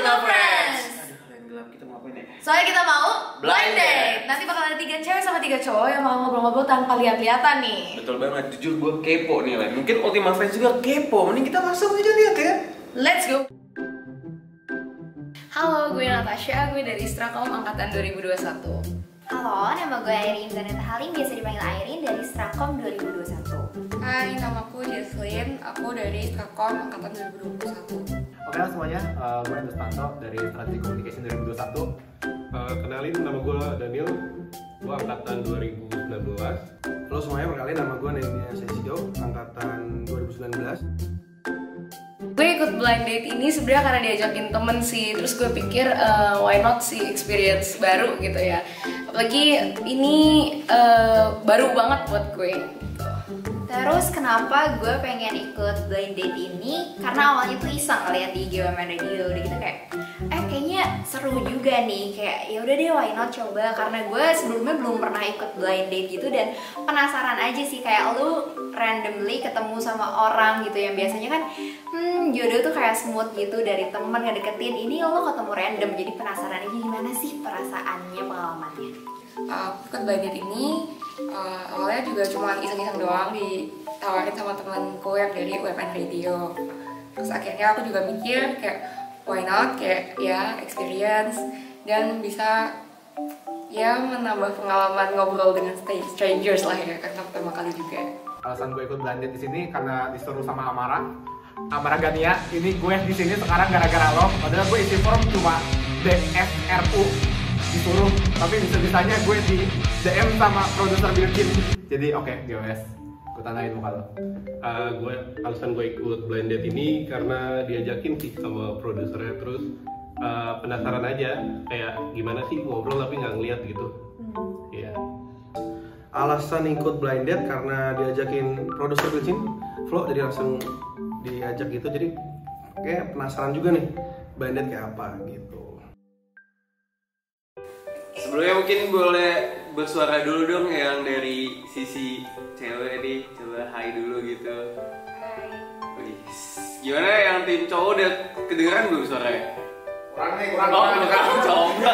Little Friends. Yang gelap kita mau ngapain ya? Soalnya kita mau blind date. Nanti bakal ada 3 cewek sama 3 cowok yang mau ngobrol-ngobrol tanpa lihat-lihatan nih. Betul banget, jujur gue kepo nih Len. Mungkin Ultima Friends juga kepo, mending kita langsung aja lihat ya. Let's go. Halo, gue Natasha, gue dari Strakom angkatan 2021. Halo, nama gue Airin Zaneta Halim, biasa dipanggil Airin dari Strakom 2021. Hai, nama aku Jesslyn, aku dari Strakom angkatan 2021. Oke lah semuanya, gue Andres Tanto dari Strategi Communication 2021. Kenalin, nama gue Daniel, gue angkatan 2019. Halo semuanya, perkenalin nama gue Nenia Sesio, angkatan 2019. Gue ikut blind date ini sebenarnya karena diajakin temen sih. Terus gue pikir why not sih, experience baru gitu ya. Apalagi ini baru banget buat gue. Terus kenapa gue pengen ikut blind date ini? Karena awalnya tuh iseng ngeliat di IG Women Radio, udah gitu kayak kayaknya seru juga nih, kayak ya udah deh why not coba, karena gue sebelumnya belum pernah ikut blind date gitu dan penasaran aja sih, kayak lu randomly ketemu sama orang gitu yang biasanya kan jodoh tuh kayak smooth gitu dari temen ngedeketin, ini lo ketemu random, jadi penasaran aja gimana sih perasaannya, pengalamannya. Ikut blind date ini awalnya juga cuma iseng-iseng doang, ditawarin sama temanku yang dari Women Radio. Terus akhirnya aku juga mikir kayak why not, kayak ya experience dan bisa ya menambah pengalaman ngobrol dengan strangers lah ya, karena pertama kali juga. Alasan gue ikut blind date di sini karena disuruh sama Amara Gania. Ini gue di sini sekarang gara-gara lo. Padahal gue isi form cuma DFRU disuruh, tapi bisa-bisanya gue di DM sama produser Bilkin. Jadi oke, GWS. Gue tandain muka lo. Alasan gue ikut blind date ini karena diajakin sih sama produsernya, terus penasaran aja kayak gimana sih ngobrol tapi nggak ngeliat gitu. Iya. Alasan ikut blind date karena diajakin produser Bilcin, Flo, jadi langsung diajak gitu, jadi kayak penasaran juga nih blind date kayak apa gitu. Sebelumnya mungkin boleh bersuara dulu dong yang dari sisi cewek nih, coba hai dulu gitu. Hai. Wih, gimana yang tim cowok udah kedengeran belum suaranya? Kurang. Coba.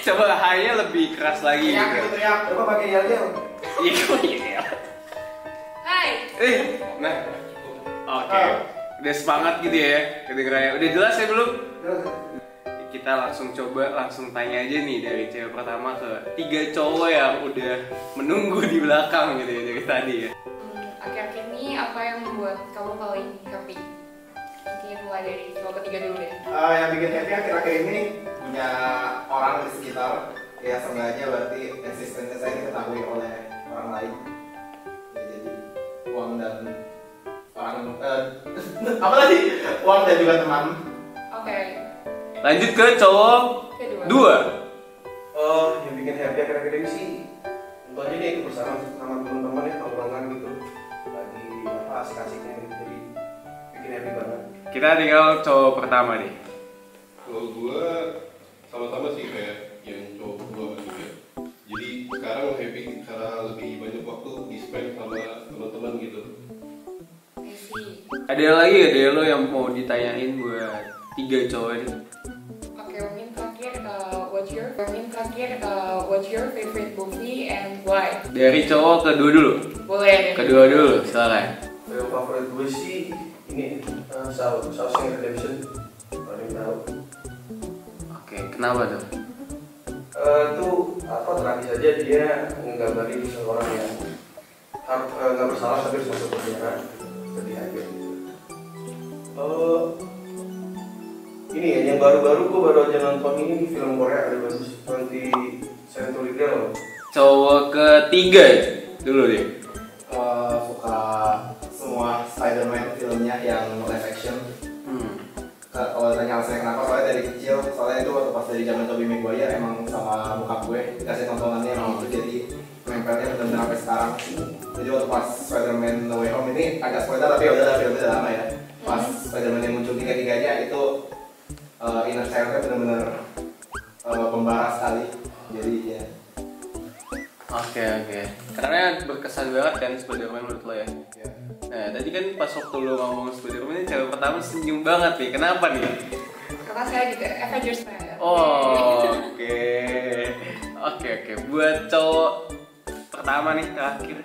Coba hai-nya lebih keras lagi gitu. Teriak, coba pakai yel-yel. Iya. Hai. Nah. Oke. Udah semangat gitu ya kedengerannya. Udah jelas ya belum? Kita langsung tanya aja nih dari cewek pertama ke 3 cowok yang udah menunggu di belakang gitu ya dari tadi ya. Akhir-akhir ini apa yang membuat kamu paling happy? Mungkin mulai dari cowok ketiga dulu deh. Yang bikin happy akhir-akhir ini punya orang di sekitar, ya seenggaknya berarti eksistensi saya diketahui oleh orang lain. Ya, jadi uang dan orang apa tadi? Uang dan juga teman. Oke. Lanjut ke cowok Kedua. 2. Yang bikin happy akhir-akhir ini sih tentu aja dia ikut bersama sama teman-teman ya, tongkrongan gitu, lagi apa asik-asiknya gitu, jadi bikin happy banget. Kita tinggal cowok pertama nih. Kalau gue sama-sama sih kayak yang cowok kedua juga. Jadi sekarang happy karena lebih banyak waktu di spend sama teman-teman gitu. I see. Ada lagi ya dia lo yang mau ditanyain buat 3 cowok ini? Oke, mungkin terakhir what's your favorite movie and why? Dari cowok kedua dulu. Boleh. Kedua dulu, silakan. Yang favorit gue sih ini Shawshank Redemption, paling tahu. Oke, kenapa tuh? Itu apa, tragis aja, dia menggambarin seorang yang nggak bersalah tapi harus masuk penjara, sedih aja gitu. Ini ya yang baru-baru gue baru aja nonton ini film Korea ada bagus, 20th Century Girl. Cowok ketiga dulu deh. Suka semua Spider-Man filmnya yang live action. Kalau tanya alasannya kenapa, soalnya dari kecil, soalnya itu waktu pas dari zaman Tobey Maguire emang sama bokap gue dikasih tontonannya emang itu, jadi nempelnya benar-benar sampai sekarang. Jadi waktu pas Spider-Man No Way Home ini agak spoiler tapi udah filmnya udah lama ya. Pas Spider-Man yang muncul tiga-tiganya itu inner child-nya benar-benar membara sekali. Jadi ya. Oke. Karena berkesan banget kan Spider-Man menurut lo ya? Nah, tadi kan pas waktu lo ngomong Spider-Man ini cewek pertama senyum banget nih. Kenapa nih? karena saya juga Avengers fan. Oke. Buat cowok pertama nih terakhir.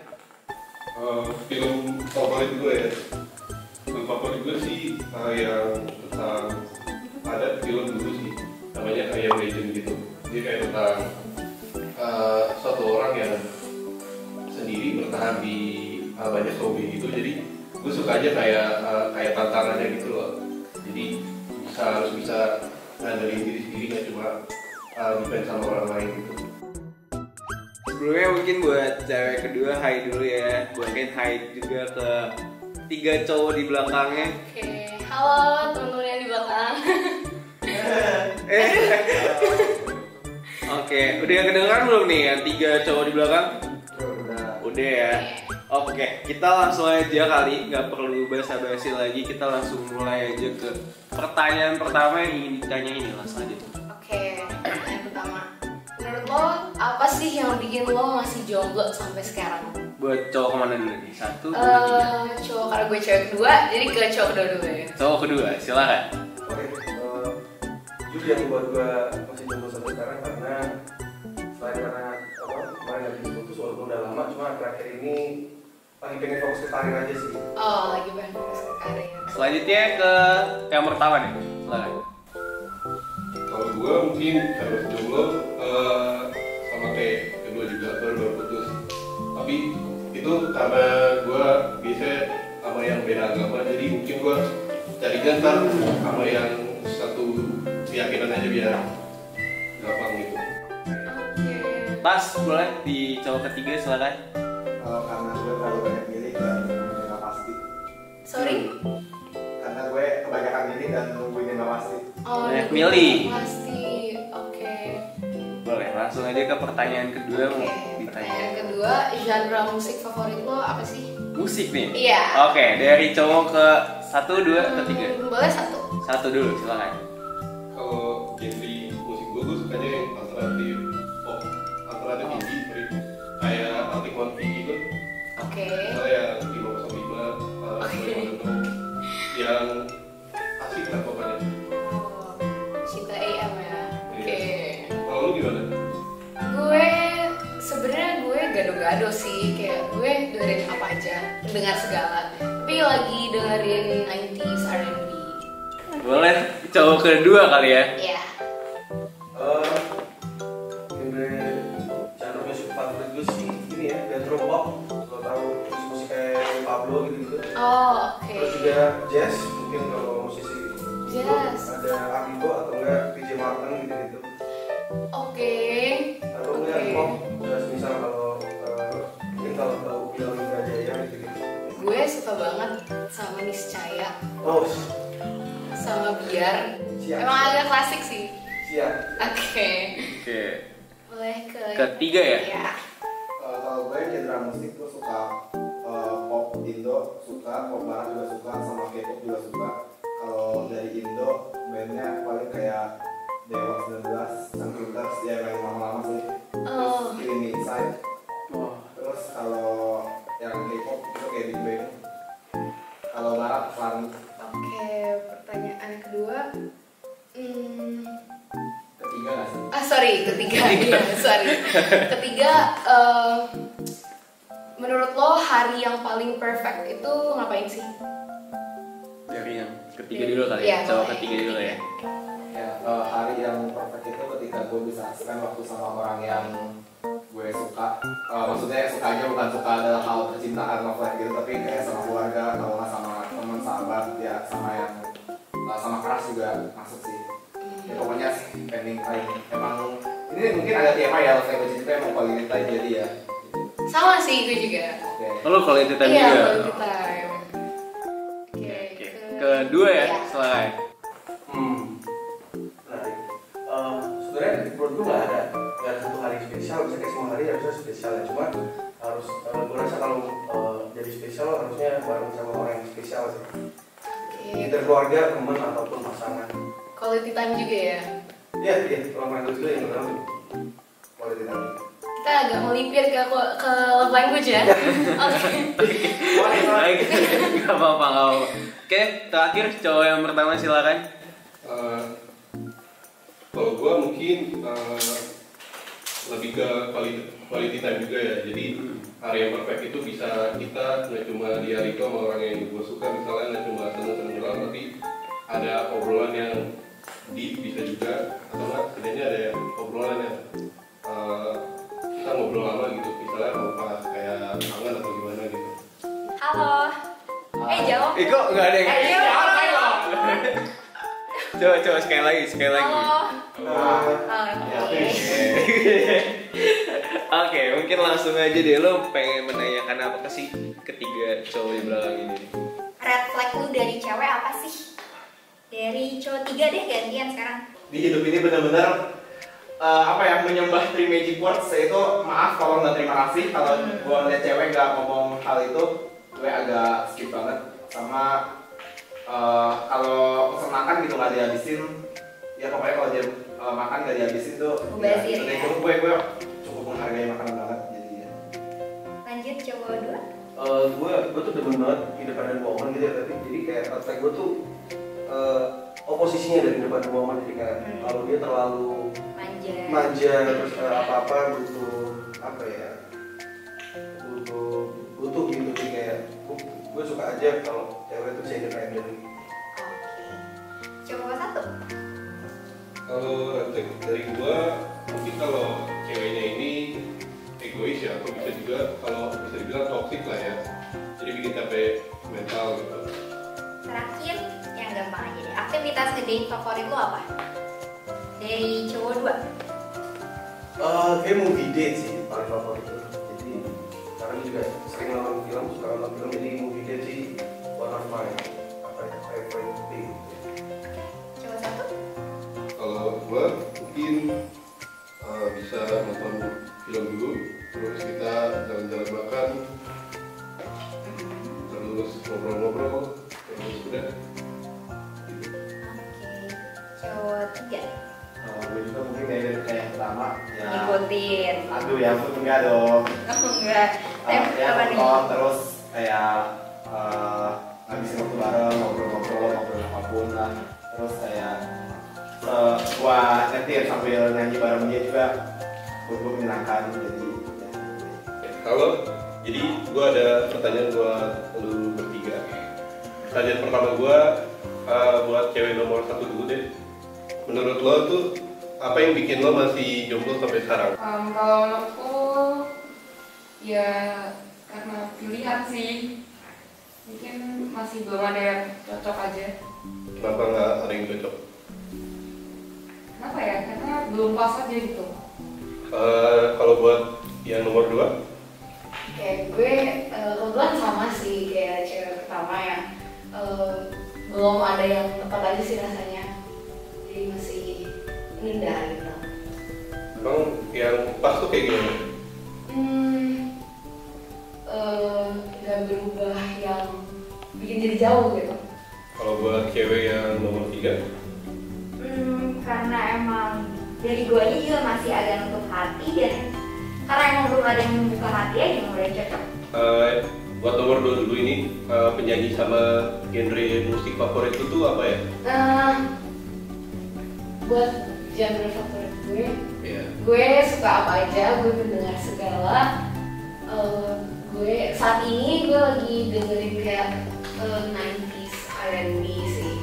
Film favorit gue ya. Film favorit gue sih yang tentang ada film dulu sih namanya I Am Legend gitu. Dia kayak tentang suatu orang yang sendiri bertahan di banyak zombie gitu. Jadi gue suka aja kayak tantangannya gitu loh. Jadi harus bisa ngandelin diri sendiri, nggak cuma depend sama orang lain gitu. Sebelumnya mungkin buat cewek kedua hai dulu ya. Buatin hai juga ke 3 cowok di belakangnya. Oke, halo teman-teman yang di belakang. Oke, udah kedengeran belum nih yang 3 cowok di belakang? Udah ya. Oke, kita langsung aja kali, nggak perlu basa-basi lagi, kita langsung mulai aja ke pertanyaan pertama yang ingin ditanyain, langsung aja. Oke, pertanyaan pertama. Menurut lo apa sih yang bikin lo masih jomblo sampai sekarang? Buat cowok kemana dulu nih? 1, 2, 3. Cowok, karena gue cewek kedua, jadi ke cowok kedua dulu ya. Cowok kedua, silakan. Oke, jujur yang buat gue masih jomblo sampai sekarang karena selain karena kemarin lagi putus walaupun udah lama, cuma terakhir ini lagi pengen fokus ke karir aja sih. Oh, lagi pengen fokus ke karir. Selanjutnya ke yang pertama nih, silakan. Kalau gue mungkin harus jomblo sama kayak kedua juga baru putus. Tapi itu karena gue biasanya sama yang beda agama, jadi mungkin gue cari ntar sama yang satu keyakinan aja biar gampang gitu. Pas, boleh di cowok ketiga silakan. Karena gue terlalu banyak milih dan nggak pasti. Sorry? Karena gue kebanyakan milih dan nungguin yang nggak pasti. Oh, Banyak milih. Pasti, oke. Boleh, langsung aja ke pertanyaan kedua mau Pertanyaan ditanya. kedua, genre musik favorit lo apa sih? Musik nih? Iya. Oke, dari cowok ke 1, 2, ke 3. Boleh 1. 1 dulu, silakan. Kalau genre musik gue sukanya yang alternatif pop, alternatif indie, kayak Arctic Monkeys gitu. Oke. Misalnya yang 505, yang asik lah pokoknya. Oh, cinta AM ya. Oke. Kalau lu gimana? Gue sebenarnya gado-gado sih, kayak gue dengerin apa aja, dengar segala. Tapi lagi dengerin 90s R&B. Boleh cowok kedua kali ya. Iya. Genre musik favorit gue sih ini ya, retro pop. Kalau tahu musik kayak Pablo gitu-gitu. Oh, oke. Terus juga jazz, mungkin kalau musisi Jazz. ada Arrigo atau enggak PJ Martin gitu-gitu. Oke. Atau enggak pop, misal kalau mungkin kalau tahu Bill Indrajaya gitu-gitu. Gue suka banget sama Niscaya, Oh, sama Biar. Siap. Emang agak klasik sih. siap. Oke. Oke. Boleh ke Ketiga ya? Iya. Kalau gue genre musik gue suka pop Indo, suka pop barat juga suka, sama K-pop juga suka. Kalau dari Indo bandnya paling kayak Dewa 19, Changcuters, ya yang lama-lama sih. Oh. Terus Killing Me Inside. Terus kalau yang K-pop itu kayak Big Bang. Kalau barat Flan. Oke, pertanyaan kedua. Ketiga nggak sih? Ketiga. Iya, sorry. Ketiga, menurut lo hari yang paling perfect itu ngapain sih? Dari yang ketiga dulu kali Iya, ya. Cowok boleh. ketiga dulu ya. Ya, hari yang perfect itu ketika gue bisa spend waktu sama orang yang gue suka. Maksudnya sukanya bukan suka dalam hal percintaan love life gitu, tapi kayak sama keluarga, kalau nggak sama teman sahabat, ya sama yang sama keras juga masuk sih. Ya pokoknya spending time. Emang ini mungkin agak TMI ya, love language itu emang quality time jadi ya. Sama sih, gue juga. Oke. Lo quality time Iya, juga? quality time. Oke, Oke. Kedua ya, Iya. silakan. Menarik. Sebenarnya menurut gue nggak ada satu hari spesial, bisa kayak semua hari harusnya spesial ya. Cuma harus gue rasa kalau jadi spesial harusnya bareng sama orang yang spesial sih. Oke. Either keluarga, teman ataupun pasangan. Quality time juga ya. Iya, kalau main juga yang pertama quality time. Kita agak melipir ke love language ya. Oke. Baik, nggak apa-apa. Oke, terakhir cowok yang pertama silakan. gue mungkin lebih ke quality time juga ya. Jadi hari yang perfect itu bisa kita nggak cuma di hari itu sama orang yang gue suka, misalnya nggak cuma seneng-seneng doang, tapi ada obrolan yang deep bisa juga, atau nggak setidaknya ada obrolan yang kita ngobrol lama gitu, misalnya pas kayak kangen atau gimana gitu. Halo. Jawab. Kok nggak ada yang Ayo. coba sekali lagi. Halo. Oke, mungkin langsung aja deh, lo pengen menanyakan apa ke si ketiga cowok di belakang ini? Red flag lu dari cewek apa sih? Dari cowok 3 deh, gantian sekarang. Di hidup ini benar-benar menyembah 3 magic words, yaitu maaf kalau nggak terima kasih. Kalau gue ngeliat cewek nggak ngomong hal itu, gue agak skip banget. Sama kalau pesen makan gitu nggak dihabisin, ya pokoknya kalau dia makan nggak dihabisin tuh Mubazir, ya? gue cukup menghargai makanan banget, jadi ya. Lanjut cowok 2. gue tuh demen banget independent woman gitu ya, tapi jadi kayak red flag gue tuh oposisinya dari independent woman. Jadi kayak kalau dia terlalu manja terus apa-apa butuh gitu sih, kayak gue suka aja kalau cewek itu bisa independen. Cowok 1. Kalau dari gua, mungkin kalau ceweknya ini egois ya, atau bisa juga kalau bisa dibilang toxic lah ya, jadi bikin capek mental gitu. Terakhir yang gampang aja deh. Aktivitas ngedate favorit lo apa? Dari cowok 2. Kayak movie date sih paling favorit itu. Jadi karena juga sering nonton film, suka nonton film, jadi movie date sih one of my favorite thing. Cowok 1. Kalau gua mungkin bisa nonton film dulu, terus kita jalan-jalan makan, terus ngobrol-ngobrol, terus udah. Cowok 3. Gue juga mungkin kayak yang pertama ya. Ngikutin. Aduh ya ampun, enggak dong. Enggak. Ya nonton terus kayak ngabisin waktu bareng, ngobrol apapun lah. Terus kayak gua nyetir sambil nyanyi bareng dia juga, buat gua menyenangkan. Jadi jadi gua ada pertanyaan buat lu bertiga. Pertanyaan pertama gua buat cewek nomor 1 dulu deh. Menurut lo tuh apa yang bikin lo masih jomblo sampai sekarang? Kalau menurutku ya karena pilihan sih, mungkin masih belum ada yang cocok aja. Kenapa nggak ada yang cocok? Kenapa ya? Karena belum pas aja gitu. Kalau buat yang nomor 2? Kayak gue kebetulan sama sih kayak cewek pertama ya, belum ada yang tepat aja sih rasanya, jadi masih nunda gitu. Emang yang pas tuh kayak gimana? Gak berubah yang bikin jadi jauh gitu. Kalau buat cewek yang nomor 3? Karena emang dari gue ini juga masih agak nutup hati, dan karena emang belum ada yang membuka hati aja yang udah cocok. Buat nomor 2 dulu ini, penyanyi sama genre musik favorit itu tuh apa ya? Buat genre favorit gue, Iya. gue suka apa aja, gue mendengar segala. Gue saat ini gue lagi dengerin kayak 90s R&B sih.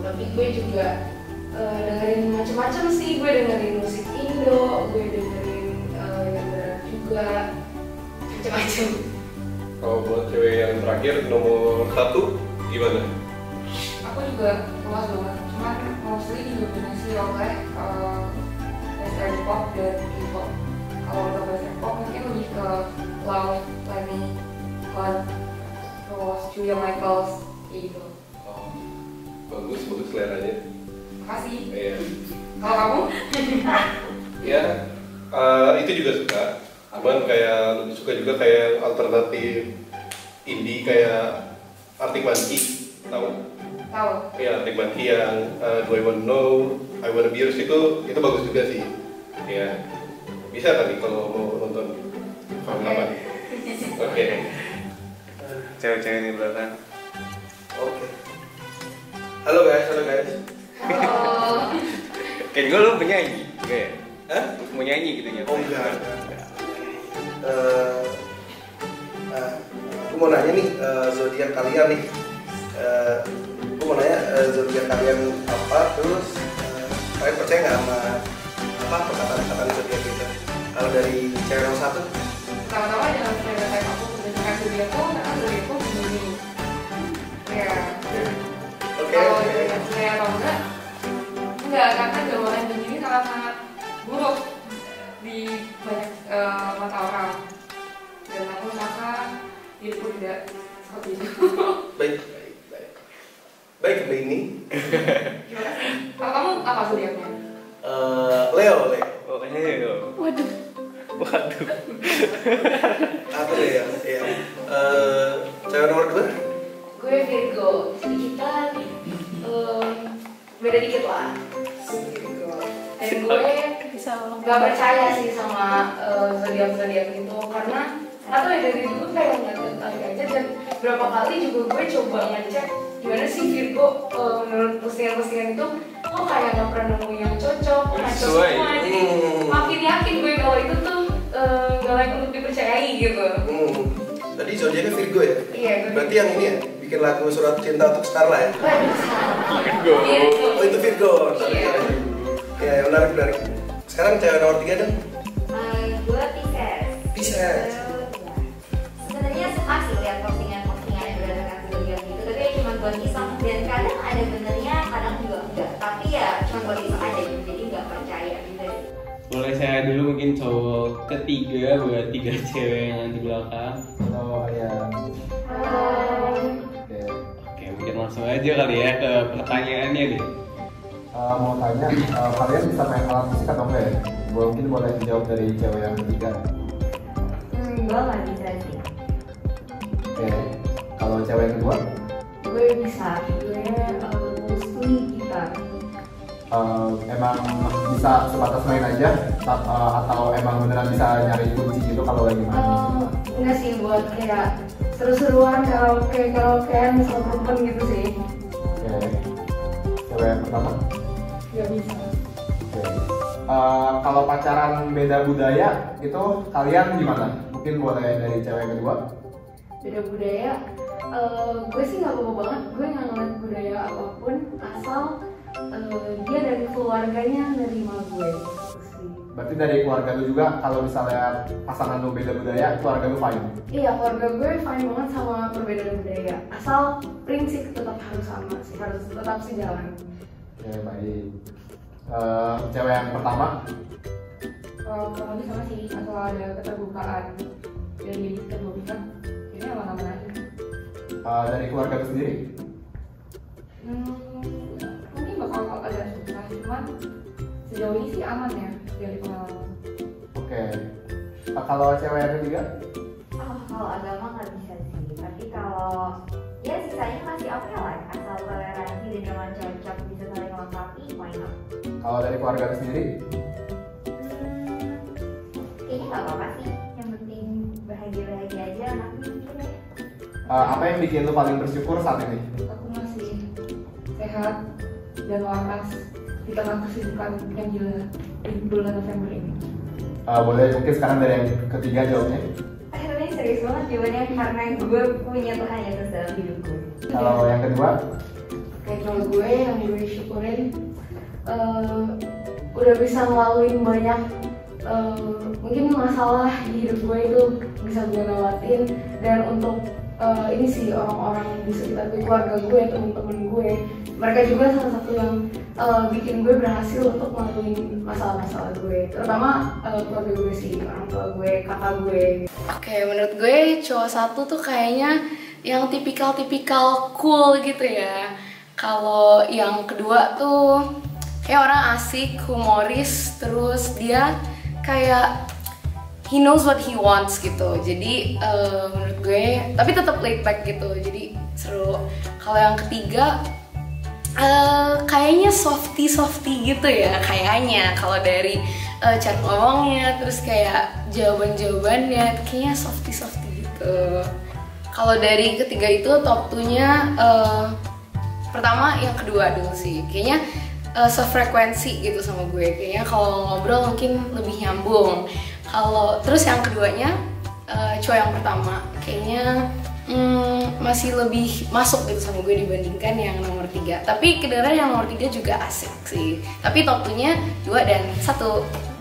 Tapi gue juga dengerin macam-macam sih. Gue dengerin musik Indo, gue dengerin yang berat juga, macam-macam. Kalau buat cewek yang terakhir nomor 1 gimana? Aku juga luas banget, cuman mostly didominasi oleh western pop dan K-pop. Kalau untuk western pop mungkin lebih ke Love, Lemmy, Hunt, terus Julia Michaels, gitu. Oh, bagus seleranya. Makasih. Iya. Kalau kamu? Ya, itu juga suka. Cuman kayak lebih suka juga kayak alternatif indie kayak Arctic Monkey, tahu? Tahu. Iya, Arctic Monkey yang Do I Wanna Know, I Wanna Be Yours itu bagus juga sih. Ya, bisa kali kalau mau nonton. Kapan? Oke. Cewek-cewek di belakang. Oke. Halo guys. Halo. Kayak gue lu penyanyi, enggak ya? Hah? Mau nyanyi gitu ya? Oh enggak. Aku mau nanya nih, zodiak kalian nih. Aku mau nanya zodiak kalian apa, terus kalian percaya nggak sama apa perkataan zodiak itu? Kalau dari cewek yang satu, Pertama-tama jangan stereotip aku berdasarkan zodiakku, karena zodiakku begini. Ya. oke. Kalau yang saya atau enggak, karena gambaran begini sangat-sangat buruk di banyak mata orang. Dan aku merasa diriku tidak seperti itu. Baik ini. Gimana sih? Kalau kamu apa zodiaknya? Leo. Oh, Waduh. Waduh. Apa deh ya? Cewek nomor 2? Gue Virgo. Jadi kita beda dikit lah. Dan gue gak percaya sih sama zodiak gitu karena atau ya dari dulu kayak nggak tertarik aja, dan berapa kali juga gue coba ngecek gimana sih Virgo menurut postingan-postingan itu kok kayak nggak pernah nemu yang cocok, nggak cocok semua. Jadi makin yakin gue kalau itu tuh nggak layak untuk dipercayai gitu. Tadi zodiaknya Virgo ya? Iya. Berarti yang ini ya, bikin lagu Surat Cinta untuk Starla ya? Virgo. Oh itu Virgo. Iya. Ya menarik. Sekarang cewek nomor 3 dong. Gue Pisces. Pisces. Sebenarnya suka sih lihat postingan yang berdasarkan zodiak gitu, tapi ya cuma buat iseng, dan kadang ada benernya, kadang juga enggak. Tapi ya cuma buat iseng aja gitu, jadi nggak percaya gitu. Boleh saya dulu mungkin cowok ketiga buat 3 cewek yang di belakang. Oh ya. Oke, mungkin langsung aja kali ya ke pertanyaannya deh. Mau tanya, kalian bisa main alat musik atau enggak ya? Mungkin boleh dijawab dari cewek yang ketiga. Gue nggak bisa sih. Oke. Kalau cewek yang kedua? Gue bisa. Gue mostly gitar. Emang bisa sebatas main aja atau emang beneran bisa nyari kunci gitu kalau lagi main musik? Enggak sih, buat kayak seru-seruan karaokean sama temen gitu sih. Oke. Cewek yang pertama? Gak bisa. Oke. Kalau pacaran beda budaya itu kalian gimana? Mungkin boleh dari cewek yang kedua? Beda budaya, gue sih nggak apa-apa banget. Gue nggak ngeliat budaya apapun asal dia dan keluarganya nerima gue. Berarti dari keluarga lu juga kalau misalnya pasangan lu beda budaya, keluarga lu fine? Iya, keluarga gue fine banget sama perbedaan budaya. Asal prinsip tetap harus sama sih, harus tetap sejalan. Oke, baik. Cewek yang pertama? Kalau sama sih, asal ada keterbukaan dari kedua pihak, ini aman-aman aja. Dari keluarga lu sendiri? Mungkin bakal ada susah, cuman sejauh ini sih aman ya dari pengalaman. Oke. Kalau cewek yang ketiga? Kalau agama nggak bisa sih, tapi kalau ya sisanya masih oke lah, asal toleransi dan memang cocok bisa saling melengkapi, why not? Kalau dari keluarga lu sendiri? Kayaknya nggak apa-apa sih, yang penting bahagia-bahagia aja anaknya mungkin ya. Apa yang bikin lu paling bersyukur saat ini? Aku masih sehat dan waras di tengah kesibukan yang gila di bulan November ini. Boleh mungkin sekarang dari yang ketiga jawabnya? Ini serius banget jawabannya, karena gue punya Tuhan Yesus dalam hidupku. Kalau yang kedua? Kayak kalau gue yang gue syukurin udah bisa ngelaluin banyak mungkin masalah di hidup gue itu bisa gue lewatin, dan untuk ini sih orang-orang di sekitar gue, keluarga gue, temen-temen gue, mereka juga salah satu yang bikin gue berhasil untuk ngelaluin masalah-masalah gue, terutama keluarga gue sih, orang tua gue, kakak gue. Oke, menurut gue cowok satu tuh kayaknya yang tipikal-tipikal cool gitu ya. Kalau yang kedua tuh kayak orang asik, humoris, terus dia kayak he knows what he wants gitu. Jadi menurut gue, tapi tetap laid back gitu. Jadi seru. Kalau yang ketiga kayaknya softy gitu ya kayaknya. Kalau dari chat ngomongnya, terus kayak jawabannya kayaknya softy gitu. Kalau dari ketiga itu top 2-nya pertama yang kedua dulu sih. Kayaknya sefrekuensi gitu sama gue. Kayaknya kalau ngobrol mungkin lebih nyambung. Kalau terus yang keduanya cowok yang pertama kayaknya masih lebih masuk gitu sama gue dibandingkan yang nomor 3. Tapi kedengeran yang nomor 3 juga asik sih. Tapi top 2-nya 2 dan 1.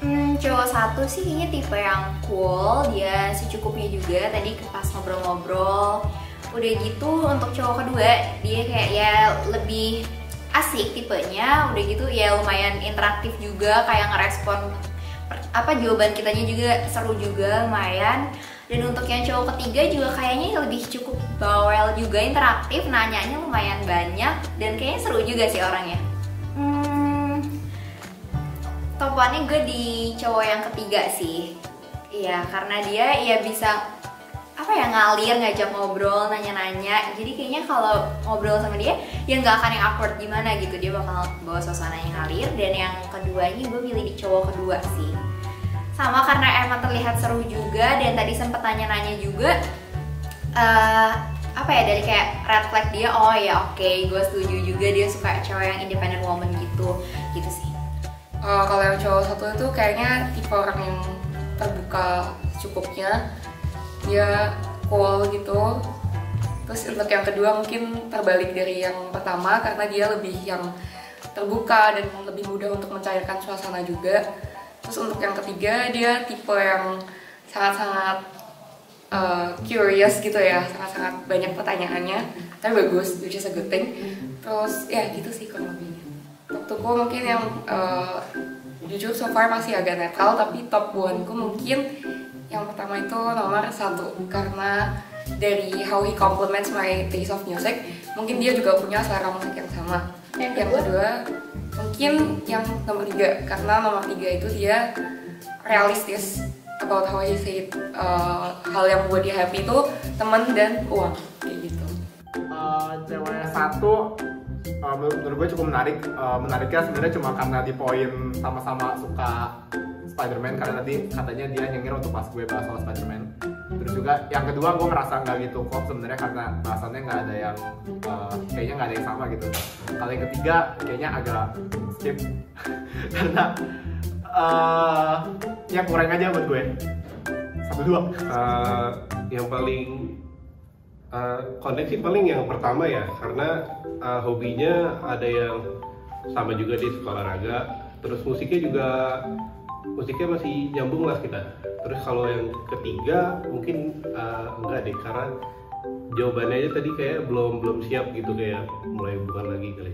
Cowok 1 sih kayaknya tipe yang cool, dia secukupnya juga tadi pas ngobrol-ngobrol. Udah gitu untuk cowok kedua dia kayak ya lebih asik tipenya, udah gitu ya lumayan interaktif juga, kayak ngerespon jawaban kitanya juga seru juga lumayan. Dan untuk yang cowok ketiga juga kayaknya lebih cukup bawel juga, interaktif, nanyanya lumayan banyak dan kayaknya seru juga sih orangnya. Top 1-nya gue di cowok yang ketiga sih. Iya, karena dia ya bisa ngalir, ngajak ngobrol, nanya-nanya. Jadi kayaknya kalau ngobrol sama dia ya nggak akan yang awkward gimana gitu, dia bakal bawa suasana yang ngalir. Dan yang keduanya gue pilih di cowok kedua sih, sama karena emang terlihat seru juga. Dan tadi sempet nanya-nanya juga dari kayak red flag dia, oh ya oke, gue setuju juga dia suka cowok yang independent woman gitu sih. Kalau yang cowok 1 itu kayaknya tipe orang yang terbuka cukupnya, dia cool gitu. Terus untuk yang kedua mungkin terbalik dari yang pertama karena dia lebih yang terbuka dan lebih mudah untuk mencairkan suasana juga. Terus untuk yang ketiga dia tipe yang sangat-sangat curious gitu ya, sangat-sangat banyak pertanyaannya, tapi bagus, which is a good thing. Terus ya gitu sih kurang lebihnya. Waktuku mungkin yang jujur so far masih agak netral, tapi top 1-ku mungkin yang pertama itu nomor 1 karena dari how he complements my taste of music, mungkin dia juga punya selera musik yang sama. Yang kedua mungkin yang nomor 3 karena nomor 3 itu dia realistis about how he said hal yang buat dia happy itu teman dan uang kayak gitu. Cewek 1 menurut gue cukup menariknya sebenarnya cuma karena di poin sama-sama suka Spider-Man, karena tadi katanya dia nyengir untuk pas gue bahas soal Spider-Man. Terus juga yang kedua gue ngerasa nggak gitu kok sebenarnya karena bahasannya nggak ada yang kayaknya nggak ada yang sama gitu. Kalau yang ketiga kayaknya agak skip karena ya kurang aja buat gue. 1-2. Yang paling koneksi paling yang pertama ya, karena hobinya ada yang sama juga, di suka olahraga, terus musiknya masih nyambung lah kita. Terus kalau yang ketiga mungkin enggak deh, karena jawabannya aja tadi kayak belum siap gitu, kayak mulai bukan lagi kali.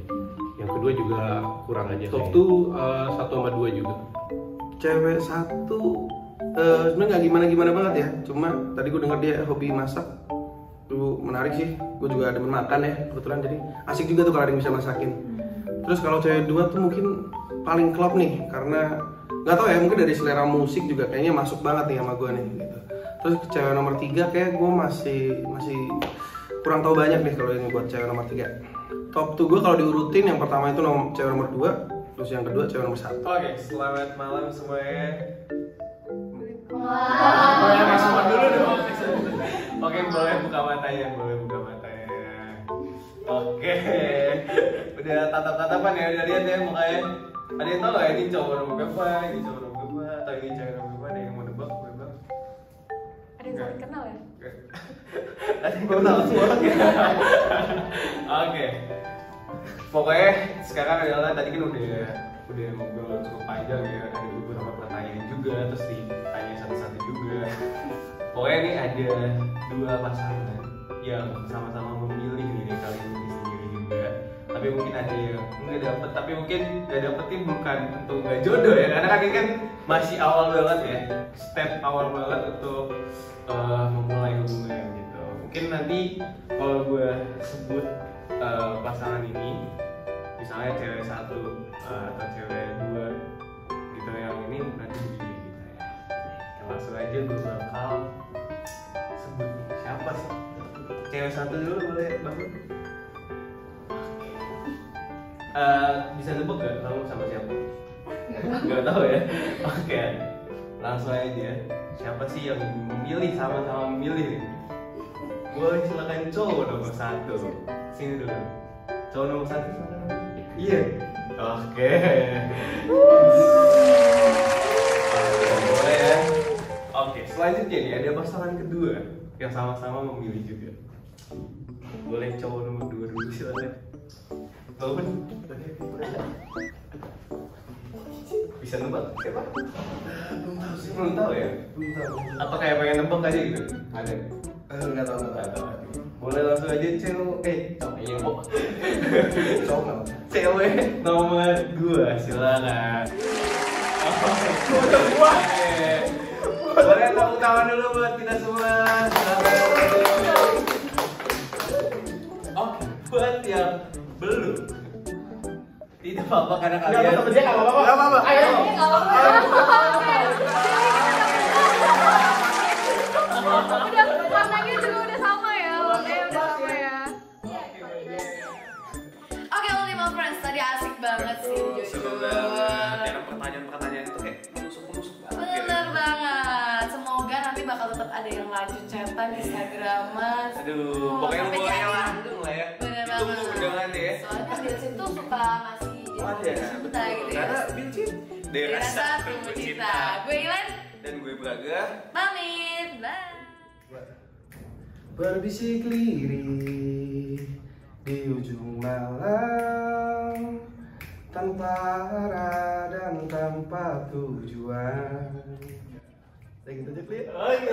Yang kedua juga kurang aja. Top tuh 1 sama 2 juga. Cewek 1 sebenarnya nggak gimana banget ya, cuma tadi gue denger dia hobi masak tuh menarik sih. Gue juga demen makan ya kebetulan, jadi asik juga tuh kalau ada yang bisa masakin. Terus kalau cewek 2 tuh mungkin paling klop nih, karena nggak tahu ya, mungkin dari selera musik juga kayaknya masuk banget nih sama gue nih gitu. Terus cewek nomor 3 kayak gue masih kurang tahu banyak nih kalau ini buat cewek nomor 3. Top 2 gue kalau diurutin, yang pertama itu cewek nomor 2, terus yang kedua cewek nomor 1. Oke, selamat malam semuanya. Boleh masuk dulu dong. Oke, boleh buka matanya. Oke, udah tatap-tatapan ya, udah lihat ya mukanya. Ada yang tahu nggak ini cowok nomor berapa, ini cowok nomor berapa, atau ini cewek nomor berapa? Ada yang mau nebak? Ada yang saling kenal ya? Ada yang kenal semua. Oke, pokoknya sekarang adalah tadi kan udah ngobrol cukup panjang ya, ada beberapa pertanyaan juga, terus ditanya satu-satu juga. Pokoknya ini ada 2 pasangan yang sama-sama memilih diri kalian sendiri juga. Tapi mungkin ada yang nggak dapet, tapi mungkin nggak dapetnya bukan untuk nggak jodoh ya, karena kan ini kan masih awal banget ya, step awal banget untuk memulai hubungan gitu. Mungkin nanti kalau gue sebut pasangan ini, misalnya cewek 1 atau cewek 2 gitu, yang ini nanti begini gitu ya. Langsung aja gue bakal sebut siapa sih. Cewek 1 dulu boleh bangun. Bisa nebak gak kamu sama siapa? Gak tahu ya. Oke, langsung aja. Siapa sih yang memilih, sama-sama memilih? Boleh silakan cowok nomor 1. Sini dulu. Cowok nomor 1 silakan. Iya. Oke. Boleh ya. Oke, selanjutnya nih ada pasangan kedua yang sama-sama memilih juga. Boleh cowok nomor 2 dulu silakan. Walaupun bisa nebak siapa? Belum tahu sih. Belum tahu ya? Belum tahu. Atau kayak pengen nebak aja gitu? Ada? Nggak tahu. Boleh langsung aja cewek. Iya kok. Cowok nggak? Cewek nomor 2 silakan. Boleh tepuk tangan dulu buat kita semua. Silakan. Oke, buat yang belum. Tidak apa-apa karena kalian. Nggak apa-apa. Ayo. Udah warnanya juga udah sama ya, warnanya udah sama ya. Oke, Ultima Friends tadi asik banget sih, Seru jujur. banget. Yang pertanyaan-pertanyaan itu kayak menusuk-menusuk banget. Bener banget. Semoga nanti bakal tetap ada yang lanjut chatan di Instagraman. Aduh, pokoknya sampai hubungannya jadi. langgeng lah ya. Bener Ditunggu banget. undangannya ya. Soalnya di situ suka ngasih Ada, cinta gitu ya. Karena Bilcin Dirasa tumbuh cinta. Gue Ilan, dan gue Braga. pamit. Bye. Berbisik lirih di ujung malam, tanpa arah dan tanpa tujuan. Kayak gitu aja, Kli. Oke.